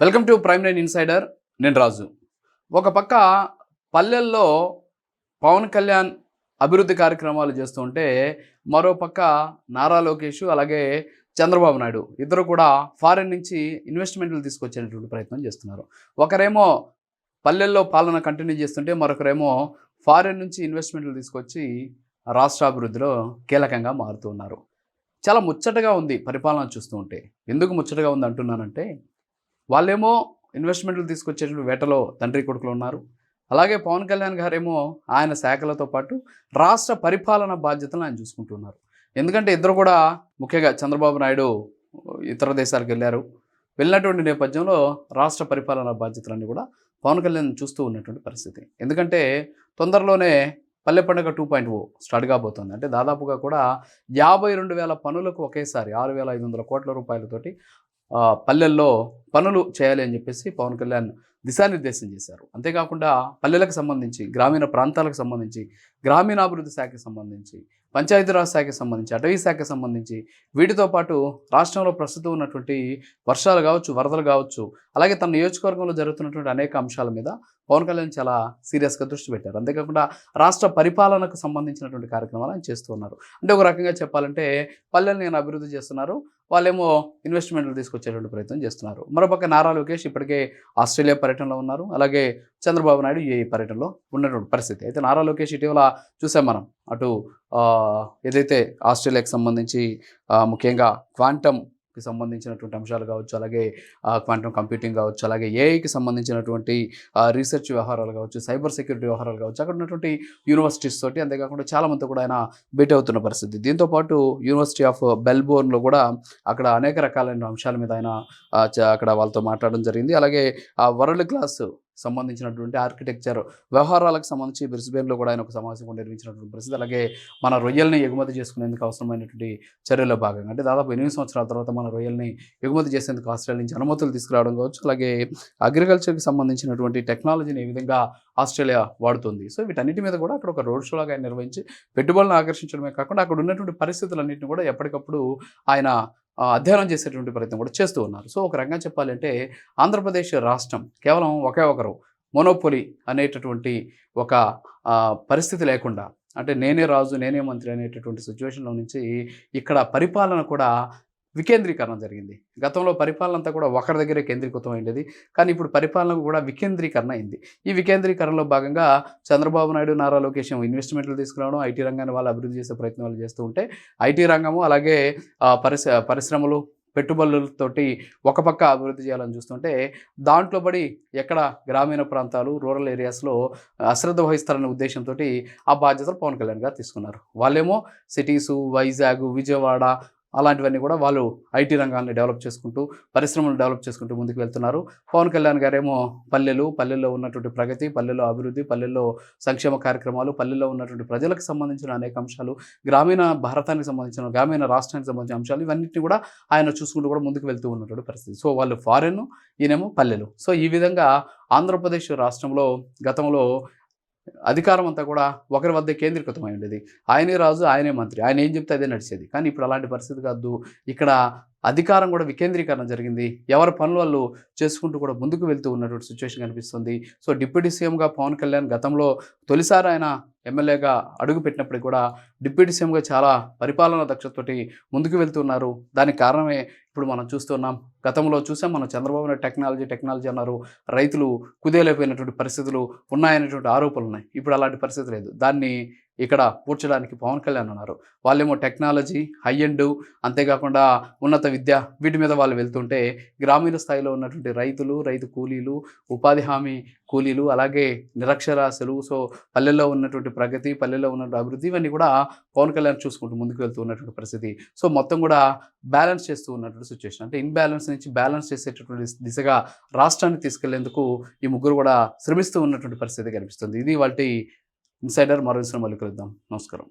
Welcome to prime nine insider. నేను రాజు. ఒక పక్క పల్లెల్లో పవన్ కళ్యాణ్ అభివృద్ధి కార్యక్రమాలు చేస్తూ ఉంటే, మరో పక్క నారా లోకేష్ అలాగే చంద్రబాబు నాయుడు ఇద్దరు కూడా ఫారెన్ నుంచి ఇన్వెస్ట్మెంట్లు తీసుకొచ్చేటువంటి ప్రయత్నం చేస్తున్నారు. ఒకరేమో పల్లెల్లో పాలన కంటిన్యూ చేస్తుంటే, మరొకరేమో ఫారెన్ నుంచి ఇన్వెస్ట్మెంట్లు తీసుకొచ్చి రాష్ట్ర అభివృద్ధిలో కీలకంగా మారుతూ ఉన్నారు. చాలా ముచ్చటగా ఉంది పరిపాలన చూస్తూ ఉంటే. ఎందుకు ముచ్చటగా ఉంది అంటున్నానంటే, వాళ్ళేమో ఇన్వెస్ట్మెంట్లు తీసుకొచ్చేటువంటి వేటలో తండ్రి కొడుకులు ఉన్నారు. అలాగే పవన్ కళ్యాణ్ గారేమో ఆయన శాఖలతో పాటు రాష్ట్ర పరిపాలన బాధ్యతలను ఆయన చూసుకుంటున్నారు. ఎందుకంటే ఇద్దరు కూడా ముఖ్యంగా చంద్రబాబు నాయుడు ఇతర దేశాలకు వెళ్ళినటువంటి నేపథ్యంలో రాష్ట్ర పరిపాలన బాధ్యతలన్నీ కూడా పవన్ కళ్యాణ్ చూస్తూ ఉన్నటువంటి పరిస్థితి. ఎందుకంటే తొందరలోనే పల్లె పండుగ 2.0 స్టార్ట్ కాబోతుంది. అంటే దాదాపుగా కూడా 52,000 పనులకు ఒకేసారి 6,500 కోట్ల రూపాయలతోటి పల్లెల్లో పనులు చేయాలి అని చెప్పేసి పవన్ కళ్యాణ్ దిశానిర్దేశం చేశారు. అంతేకాకుండా పల్లెలకు సంబంధించి, గ్రామీణ ప్రాంతాలకు సంబంధించి, గ్రామీణాభివృద్ధి శాఖకి సంబంధించి, పంచాయతీరాజ్ శాఖకి సంబంధించి, అటవీ శాఖకి సంబంధించి, వీటితో పాటు రాష్ట్రంలో ప్రస్తుతం ఉన్నటువంటి వర్షాలు కావచ్చు, వరదలు కావచ్చు, అలాగే తన నియోజకవర్గంలో జరుగుతున్నటువంటి అనేక అంశాల మీద పవన్ కళ్యాణ్ చాలా సీరియస్గా దృష్టి పెట్టారు. అంతేకాకుండా రాష్ట్ర పరిపాలనకు సంబంధించినటువంటి కార్యక్రమాలు ఆయన చేస్తూ ఉన్నారు. అంటే ఒక రకంగా చెప్పాలంటే పల్లెలు నేను అభివృద్ధి చేస్తున్నారు, వాళ్ళేమో ఇన్వెస్ట్మెంట్లు తీసుకొచ్చేటువంటి ప్రయత్నం చేస్తున్నారు. మరోపక్క నారా లోకేష్ ఇప్పటికే ఆస్ట్రేలియా పర్యటనలో ఉన్నారు. అలాగే చంద్రబాబు నాయుడు యూఏఈ పర్యటనలో ఉన్నటువంటి పరిస్థితి. అయితే నారా లోకేష్ ఇటీవల చూసాం మనం, అటు ఏదైతే ఆస్ట్రేలియాకి సంబంధించి ముఖ్యంగా క్వాంటమ్కి సంబంధించినటువంటి అంశాలు కావచ్చు, అలాగే క్వాంటమ్ కంప్యూటింగ్ కావచ్చు, అలాగే ఏఐకి సంబంధించినటువంటి రీసెర్చ్ వ్యవహారాలు కావచ్చు, సైబర్ సెక్యూరిటీ వ్యవహారాలు కావచ్చు, అక్కడ ఉన్నటువంటి యూనివర్సిటీస్ తోటి, అంతేకాకుండా చాలామంది కూడా ఆయన భేటీ అవుతున్న పరిస్థితి. దీంతోపాటు యూనివర్సిటీ ఆఫ్ మెల్బోర్న్లో కూడా అక్కడ అనేక రకాలైన అంశాల మీద ఆయన అక్కడ వాళ్ళతో మాట్లాడడం జరిగింది. అలాగే వరల్డ్ క్లాస్ సంబంధించినటువంటి ఆర్కిటెక్చర్ వ్యవహారాలకు సంబంధించి బ్రిస్బేన్లో కూడా ఆయన ఒక సమావేశం నిర్వహించినటువంటి పరిస్థితి. అలాగే మన రొయ్యల్ని ఎగుమతి చేసుకునేందుకు అవసరమైనటువంటి చర్యలో భాగంగా, అంటే దాదాపు 8 సంవత్సరాల తర్వాత మన రొయ్యల్ని ఎగుమతి చేసేందుకు ఆస్ట్రేలియా నుంచి అనుమతులు తీసుకురావడం కావచ్చు, అలాగే అగ్రికల్చర్కి సంబంధించినటువంటి టెక్నాలజీని ఏ విధంగా ఆస్ట్రేలియా వాడుతుంది. సో వీటన్నిటి మీద కూడా అక్కడ ఒక రోడ్ షో లాగా నిర్వహించి పెట్టుబడులను ఆకర్షించడమే కాకుండా అక్కడ ఉన్నటువంటి పరిస్థితులన్నింటినీ కూడా ఎప్పటికప్పుడు ఆయన అధ్యయనం చేసేటువంటి ప్రయత్నం కూడా చేస్తూ ఉన్నారు. సో ఒక రకంగా చెప్పాలంటే ఆంధ్రప్రదేశ్ రాష్ట్రం కేవలం ఒకే ఒకరు మొనోపొలి అనేటటువంటి ఒక పరిస్థితి లేకుండా, అంటే నేనే రాజు నేనే మంత్రి అనేటటువంటి సిచ్యువేషన్లో నుంచి ఇక్కడ పరిపాలన కూడా వికేంద్రీకరణ జరిగింది. గతంలో పరిపాలన అంతా కూడా ఒకరి దగ్గరే కేంద్రీకృతం అయింది, కానీ ఇప్పుడు పరిపాలన కూడా వికేంద్రీకరణ అయింది. ఈ వికేంద్రీకరణలో భాగంగా చంద్రబాబు నాయుడు, నారా లోకేష్ ఇన్వెస్ట్మెంట్లు తీసుకురావడం, ఐటీ రంగాన్ని వాళ్ళు అభివృద్ధి చేసే ప్రయత్నాలు చేస్తూ ఉంటే, ఐటీ రంగము అలాగే పరిశ్రమలు పెట్టుబడులతోటి ఒక పక్క అభివృద్ధి చేయాలని చూస్తుంటే, దాంట్లో పడి ఎక్కడ గ్రామీణ ప్రాంతాలు, రూరల్ ఏరియాస్లో అశ్రద్ధ వహిస్తారనే ఉద్దేశంతో ఆ బాధ్యతలు పవన్ కళ్యాణ్ గారు తీసుకున్నారు. వాళ్ళేమో సిటీసు, వైజాగ్, విజయవాడ అలాంటివన్నీ కూడా వాళ్ళు ఐటీ రంగాన్ని డెవలప్ చేసుకుంటూ, పరిశ్రమలు డెవలప్ చేసుకుంటూ ముందుకు వెళ్తున్నారు. పవన్ కళ్యాణ్ గారేమో పల్లెల్లో ఉన్నటువంటి ప్రగతి, పల్లెల్లో అభివృద్ధి, పల్లెల్లో సంక్షేమ కార్యక్రమాలు, పల్లెల్లో ఉన్నటువంటి ప్రజలకు సంబంధించిన అనేక అంశాలు, గ్రామీణ భారతానికి సంబంధించిన, గ్రామీణ రాష్ట్రానికి సంబంధించిన అంశాలు, ఇవన్నింటినీ కూడా ఆయన చూసుకుంటూ కూడా ముందుకు వెళ్తూ ఉన్నటువంటి పరిస్థితి. సో వాళ్ళు ఫారెన్, ఈయనేమో పల్లెలు. సో ఈ విధంగా ఆంధ్రప్రదేశ్ రాష్ట్రంలో గతంలో అధికారం అంతా కూడా ఒకరి వద్ద కేంద్రీకృతమై ఉండేది. ఆయనే రాజు, ఆయనే మంత్రి, ఆయన ఏం చెప్తే అదే నడిచేది. కానీ ఇప్పుడు అలాంటి పరిస్థితి కాదు. ఇక్కడ అధికారం కూడా వికేంద్రీకరణ జరిగింది. ఎవరి పనులు వాళ్ళు చేసుకుంటూ కూడా ముందుకు వెళ్తూ ఉన్నటువంటి సిచ్యువేషన్ కనిపిస్తుంది. సో డిప్యూటీ సీఎంగా పవన్ కళ్యాణ్ గతంలో తొలిసారి ఆయన ఎమ్మెల్యేగా అడుగు పెట్టినప్పటికీ కూడా డిప్యూటీ సీఎంగా చాలా పరిపాలనా దక్షతతోటి ముందుకు వెళ్తున్నారు. దానికి కారణమే ఇప్పుడు మనం చూస్తున్నాం. గతంలో చూసాం మనం, చంద్రబాబు నాయుడు టెక్నాలజీ అన్నారు, రైతులు కుదేలైపోయినటువంటి పరిస్థితులు ఉన్నాయనేటువంటి ఆరోపణలు ఉన్నాయి. ఇప్పుడు అలాంటి పరిస్థితి లేదు. దాన్ని ఇక్కడ పూడ్చడానికి పవన్ కళ్యాణ్ ఉన్నారు. వాళ్ళేమో టెక్నాలజీ, హై ఎండ్, అంతేకాకుండా ఉన్నత విద్య, వీటి మీద వాళ్ళు వెళ్తుంటే, గ్రామీణ స్థాయిలో ఉన్నటువంటి రైతులు, రైతు కూలీలు, ఉపాధి హామీ కూలీలు, అలాగే నిరక్షరాస్యులు, సో పల్లెల్లో ఉన్నటువంటి ప్రగతి, పల్లెల్లో ఉన్నటువంటి అభివృద్ధి, ఇవన్నీ కూడా పవన్ కళ్యాణ్ చూసుకుంటూ ముందుకు వెళ్తూ ఉన్నటువంటి పరిస్థితి. సో మొత్తం కూడా బ్యాలెన్స్ చేస్తూ ఉన్నటువంటి సిచ్యువేషన్, అంటే ఇన్బ్యాలెన్స్ నుంచి బ్యాలెన్స్ చేసేటటువంటి దిశగా రాష్ట్రాన్ని తీసుకెళ్లేందుకు ఈ ముగ్గురు కూడా శ్రమిస్తూ ఉన్నటువంటి పరిస్థితి కనిపిస్తుంది. ఇది వాటి ఇన్సైడర్. మరో విషయం మళ్ళీ కలుద్దాం. నమస్కారం.